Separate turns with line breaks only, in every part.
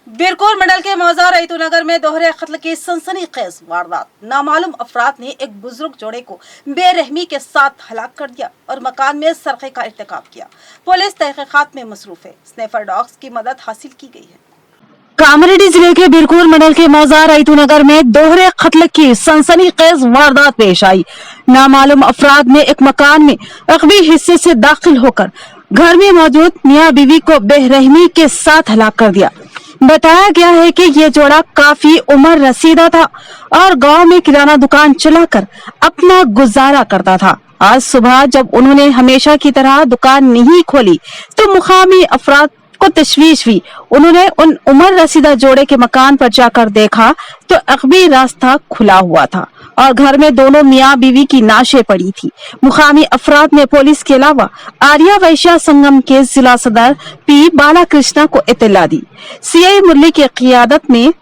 बिरकोर मंडल के मौजा रईतू नगर में दोहरे कत्ल की सनसनीखेज वारदात। नामालूम अफराद ने एक बुजुर्ग जोड़े को बेरहमी के साथ हलाक कर दिया और मकान में सरक़े का इर्तिकाब किया। पुलिस तहकीकात में मसरूफ है। स्नैपर डॉग्स की मदद हासिल की गई है।
कामारेड्डी जिले के बिरकोर मंडल के मौजा रईतू नगर में दोहरे कत्ल की सनसनीखेज वारदात पेश आई। नामालूम अफराद ने एक मकान में अगवी हिस्से से दाखिल होकर घर में मौजूद मियां बीवी को बेरहमी के साथ हलाक कर दिया। बताया गया है कि ये जोड़ा काफी उम्र रसीदा था और गांव में किराना दुकान चलाकर अपना गुजारा करता था। आज सुबह जब उन्होंने हमेशा की तरह दुकान नहीं खोली तो मुकामी अफराद को तशवीश हुई। उन्होंने उन उम्र रसीदा जोड़े के मकान पर जाकर देखा तो अगबी रास्ता खुला हुआ था और घर में दोनों मियां बीवी की नाशें पड़ी थी। मुकामी अफराद ने पुलिस के अलावा आर्या वैश्य संगम के जिला सदर पी बालाकृष्णा को इत्तला दी। सीआई मुरली की क़ियादत में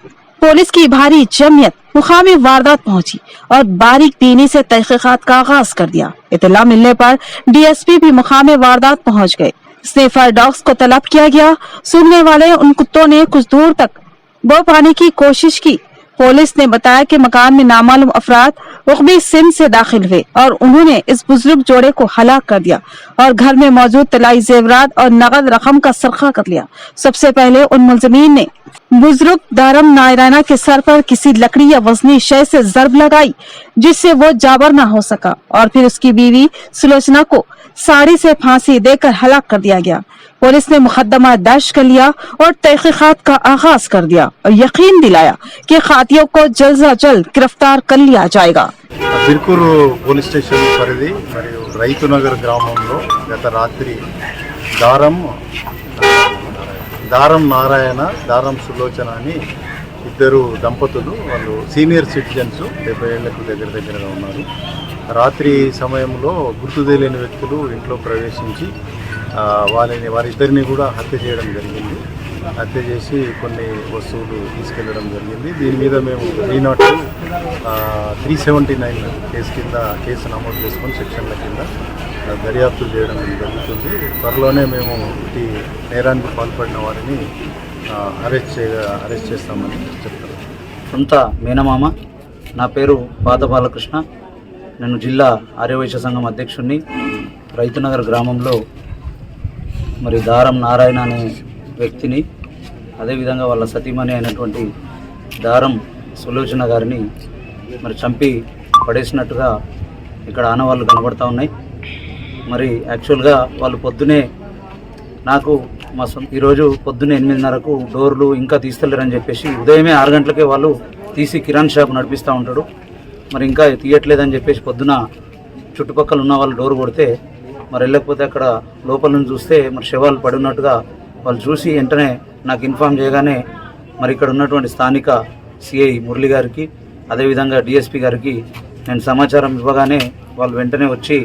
पुलिस की भारी जमयत मुकामी वारदात पहुंची और बारीक बीनी से तहकीकात का आगाज कर दिया। इत्तला मिलने पर डीएसपी भी मुकामी वारदात पहुंच गए। स्नैपर डॉग्स को तलब किया गया। सूंघने वाले उन कुत्तों ने कुछ दूर तक बो पाने की कोशिश की। पुलिस ने बताया कि मकान में नामालूम अफराद रुकबी सिंध से दाखिल हुए और उन्होंने इस बुजुर्ग जोड़े को हलाक कर दिया और घर में मौजूद तलाई जेवरात और नगद रकम का सरखा कर लिया। सबसे पहले उन मुलजमीन ने बुजुर्ग दारम नायराना के सर पर किसी लकड़ी या वजनी शय से जरब लगाई जिससे वो जाबर न हो सका और फिर उसकी बीवी सुलोचना को साड़ी से फांसी देकर हलाक कर दिया गया। पुलिस ने मुकदमा दर्ज कर लिया और तहकीकात का आगाज कर दिया और यकीन दिलाया कि खातियों को जल्द से जल्द गिरफ्तार कर लिया जाएगा।
बिरकूरु పోలీస్ స్టేషన్ పరిధి మరియు రైతు నగర్ గ్రామంలో గత రాత్రి దారం నారాయణ దారం సులోచన అని ఇద్దరు దంపతులు, వాళ్ళు సీనియర్ సిటిజన్స్, 70 ఏళ్లకు దగ్గరగా ఉన్నారు. రాత్రి సమయంలో గుర్తు తెలియని వ్యక్తులు ఇంట్లో ప్రవేశించి వారిద్దరిని కూడా హత్య చేయడం జరిగింది. హత్య చేసి కొన్ని వస్తువులు తీసుకెళ్లడం జరిగింది. దీని మీద మేము 379 కేసు కింద కేసు నమోదు చేసుకొని సెక్షన్ల కింద దర్యాప్తు చేయడం జరుగుతుంది. త్వరలోనే మేము ఈ నేరానికి పాల్పడిన వారిని అరెస్ట్ చేస్తామని చెప్తారు.
సొంత మేనమామ, నా పేరు పాత బాలకృష్ణ. నేను జిల్లా ఆర్యవైశ్య సంఘం అధ్యక్షుడిని. రైతునగర్ గ్రామంలో మరి దారం నారాయణ అనే వ్యక్తిని, అదేవిధంగా వాళ్ళ సతీమణి అయినటువంటి దారం సులోచన గారిని మరి చంపి పడేసినట్టుగా ఇక్కడ ఆనవాళ్ళు కనబడతా ఉన్నాయి. మరి యాక్చువల్గా వాళ్ళు పొద్దునే నాకు ఈరోజు పొద్దున్నే 8:30కు డోర్లు ఇంకా తీస్తలేరని చెప్పేసి ఉదయమే 6 గంటలకే వాళ్ళు తీసి కిరాణ్ షాప్ నడిపిస్తూ ఉంటాడు. మరి ఇంకా తీయట్లేదని చెప్పేసి పొద్దున చుట్టుపక్కల ఉన్న వాళ్ళు డోర్ కొడితే మరి వెళ్ళకపోతే అక్కడ లోపల నుంచి చూస్తే మరి శవాలు పడి ఉన్నట్టుగా వాళ్ళు చూసి వెంటనే నాకు ఇన్ఫామ్ చేయగానే మరి ఇక్కడ ఉన్నటువంటి స్థానిక సిఐ మురళి గారికి, అదేవిధంగా డిఎస్పి గారికి నేను సమాచారం ఇవ్వగానే వాళ్ళు వెంటనే వచ్చి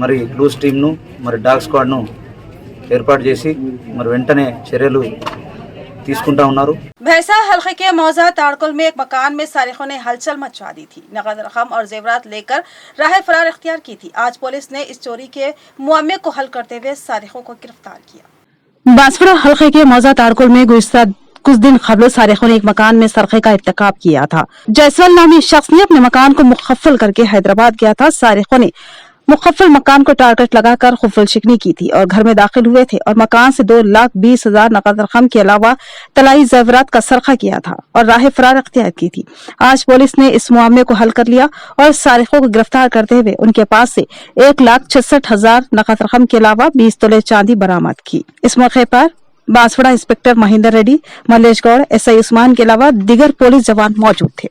మరి క్లూస్ టీమ్ను మరి డాగ్ స్క్వాడ్ను ఏర్పాటు చేసి మరి వెంటనే చర్యలు తీసుకుంటా ఉన్నారు.
भैंसा हल्के के मौजा ताड़कुल में एक मकान में सारिकों ने हलचल मचा दी थी। नगद रकम और जेवरात लेकर राह फरार इख्तियार की थी। आज पुलिस ने इस चोरी के मुआम्मे को हल करते हुए सारिकों को गिरफ्तार किया।
बांसवाड़ा हल्के के मौजा ताड़कुल में गुज़िश्ता कुछ दिन कबल सारिकों ने एक मकान में सरक़े का इर्तिकाब किया था। जयसवाल नामी शख्स ने अपने मकान को मुखफ़्फ़ल करके हैदराबाद गया था। सारिकों ने मुखफ़्फ़ल मकान को टारगेट लगाकर खुफल शिकनी की थी और घर में दाखिल हुए थे और मकान से 2,20,000 नकद रकम के अलावा तलाई जेवरात का सरखा किया था और राह फरार अख्तियार की थी। आज पुलिस ने इस मामले को हल कर लिया और सारिकों को गिरफ्तार करते हुए उनके पास से 1,66,000 नकद रकम के अलावा 20 तोले चांदी बरामद की। इस मौके पर बांसवाड़ा इंस्पेक्टर महेंद्र रेड्डी, मल्लेश गौड़, एसआई उस्मान के अलावा दीगर पुलिस जवान मौजूद थे।